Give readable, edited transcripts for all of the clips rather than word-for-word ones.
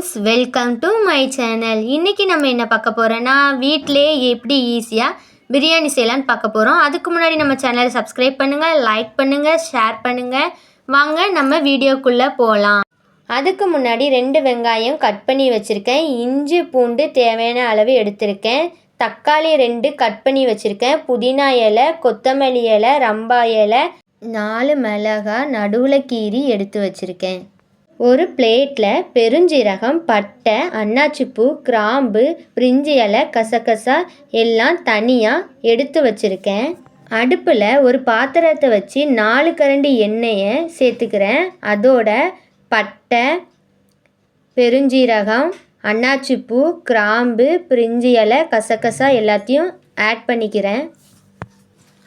Friends, welcome to my channel. இன்றைக்கி நம்ம என்ன பார்க்க போகிறோன்னா, வீட்டிலே எப்படி ஈஸியாக பிரியாணி செய்யலான்னு பார்க்க போகிறோம். அதுக்கு முன்னாடி நம்ம சேனலை சப்ஸ்கிரைப் பண்ணுங்கள், லைக் பண்ணுங்கள், ஷேர் பண்ணுங்கள். வாங்க நம்ம வீடியோக்குள்ளே போகலாம். அதுக்கு முன்னாடி 2 வெங்காயம் கட் பண்ணி வச்சுருக்கேன். இஞ்சி பூண்டு தேவையான அளவு எடுத்திருக்கேன். தக்காளி 2 கட் பண்ணி வச்சுருக்கேன். புதினா இலை, கொத்தமல்லி இலை, ரம்பா இலை, 4 மிளகாய் நடுவில் கீறி எடுத்து வச்சுருக்கேன். ஒரு பிளேட்டில் பெருஞ்சீரகம், பட்டை, அன்னாச்சிப்பூ, கிராம்பு, பிரிஞ்சி இலை, கசகசா எல்லாம் தனியாக எடுத்து வச்சுருக்கேன். அடுப்பில் ஒரு பாத்திரத்தை வச்சு 4 கரண்டி எண்ணெயை சேர்த்துக்கிறேன். அதோட பட்டை, பெருஞ்சீரகம், அன்னாச்சிப்பூ, கிராம்பு, பிரிஞ்சி இலை, கசகசா எல்லாத்தையும் ஆட் பண்ணிக்கிறேன்.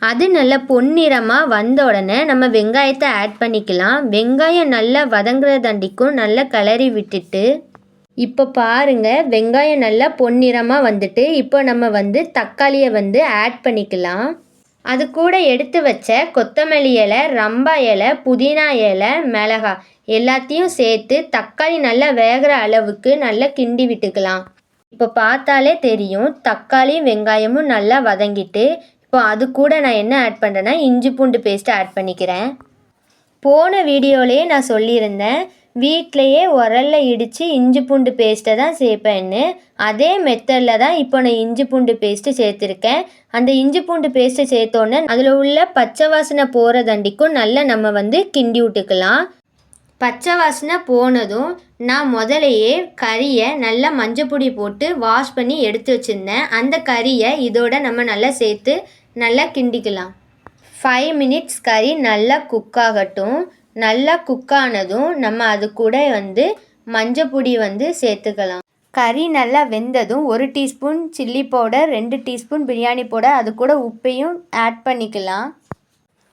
அது நல்லா பொன்னிறமாக வந்த உடனே நம்ம வெங்காயத்தை ஆட் பண்ணிக்கலாம். வெங்காயம் நல்லா வதங்குறதாண்டிக்கும் நல்லா கிளறி விட்டுட்டு, இப்போ பாருங்கள் வெங்காயம் நல்லா பொன்னிறமாக வந்துட்டு, இப்போ நம்ம தக்காளியை ஆட் பண்ணிக்கலாம். அது கூட எடுத்து வச்ச கொத்தமல்லி இலை, ரம்பா இலை, புதினா இலை, மிளகாய் எல்லாத்தையும் சேர்த்து தக்காளி நல்லா வேகிற அளவுக்கு நல்லா கிண்டி விட்டுக்கலாம். இப்போ பார்த்தாலே தெரியும் தக்காளி வெங்காயமும் நல்லா வதங்கிட்டு, இப்போ அது கூட நான் என்ன ஆட் பண்ணுறேன்னா இஞ்சி பூண்டு பேஸ்ட்டு ஆட் பண்ணிக்கிறேன். போன வீடியோலேயே நான் சொல்லியிருந்தேன் வீட்டிலையே உரலில் இடித்து இஞ்சி பூண்டு பேஸ்ட்டை தான் சேர்ப்பேன்னு. அதே மெத்தடில் தான் இப்போ நான் இஞ்சி பூண்டு பேஸ்ட்டு சேர்த்துருக்கேன். அந்த இஞ்சி பூண்டு பேஸ்ட்டை சேர்த்தோன்னே அதில் உள்ள பச்சை வாசனை போகிறதாண்டிக்கும் நல்லா நம்ம கிண்டி விட்டுக்கலாம். பச்சை வாசனை போனதும் நான் முதலையே கறியை நல்லா மஞ்சப்பொடி போட்டு வாஷ் பண்ணி எடுத்து வச்சுருந்தேன். அந்த கறியை இதோட நம்ம நல்லா சேர்த்து நல்லா கிண்டிக்கலாம். 5 மினிட்ஸ் கறி நல்லா குக் ஆகட்டும். நல்லா குக் ஆனதும் நம்ம அது கூட மஞ்சப்பொடி சேர்த்துக்கலாம். கறி நல்லா வெந்ததும் 1 teaspoon chilli powder, 2 teaspoon biryani powder, அது கூட உப்பையும் ஆட் பண்ணிக்கலாம்.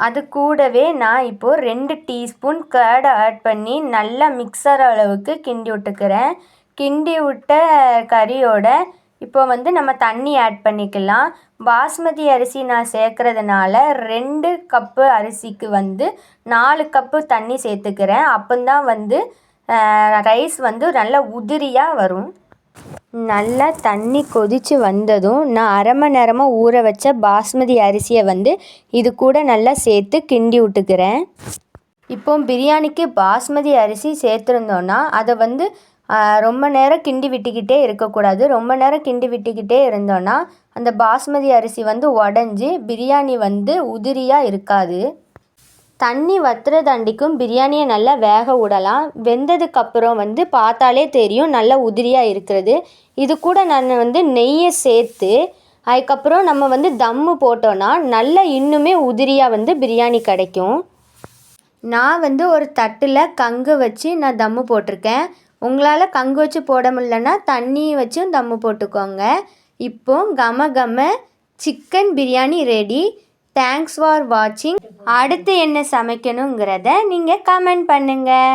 அது கூடவே நான் இப்போது 2 டீஸ்பூன் கர்டு ஆட் பண்ணி நல்லா மிக்சர் அளவுக்கு கிண்டி விட்டுக்கிறேன். கிண்டி விட்ட கறியோட இப்போ நம்ம தண்ணி ஆட் பண்ணிக்கலாம். பாஸ்மதி அரிசி நான் சேர்க்குறதுனால 2 கப்பு அரிசிக்கு 4 கப்பு தண்ணி சேர்த்துக்கிறேன். அப்போதான் ரைஸ் நல்லா உதிரியாக வரும். நல்லா தண்ணி கொதித்து வந்ததும் நான் அரை மணி நேரமாக ஊற வச்ச பாஸ்மதி அரிசியை இது கூட நல்லா சேர்த்து கிண்டி விட்டுக்கிறேன். இப்போ பிரியாணிக்கு பாஸ்மதி அரிசி சேர்த்துருந்தோன்னா அதை ரொம்ப நேரம் கிண்டி விட்டுக்கிட்டே இருக்கக்கூடாது. ரொம்ப நேரம் கிண்டி விட்டுக்கிட்டே இருந்தோன்னா அந்த பாஸ்மதி அரிசி உடஞ்சி பிரியாணி உதிரியாக இருக்காது. தண்ணி வத்துறதாண்டிக்கும் பிரியாணியை நல்லா வேக விடலாம். வெந்ததுக்கப்புறம் பார்த்தாலே தெரியும் நல்லா உதிரியாக இருக்கிறது. இது கூட நான் நெய்யை சேர்த்து அதுக்கப்புறம் நம்ம தம்மு போட்டோன்னா நல்லா இன்னுமே உதிரியாக பிரியாணி கிடைக்கும். நான் ஒரு தட்டில் கங்கு வச்சு நான் தம்மு போட்டிருக்கேன். உங்களால் கங்கு வச்சு போட முடியலன்னா தண்ணி வச்சும் தம்மு போட்டுக்கோங்க. இப்போ கம chicken biryani ready. Thanks for வாட்சிங். அடுத்து என்ன சமைக்கணுங்கிறத நீங்கள் கமெண்ட் பண்ணுங்கள்.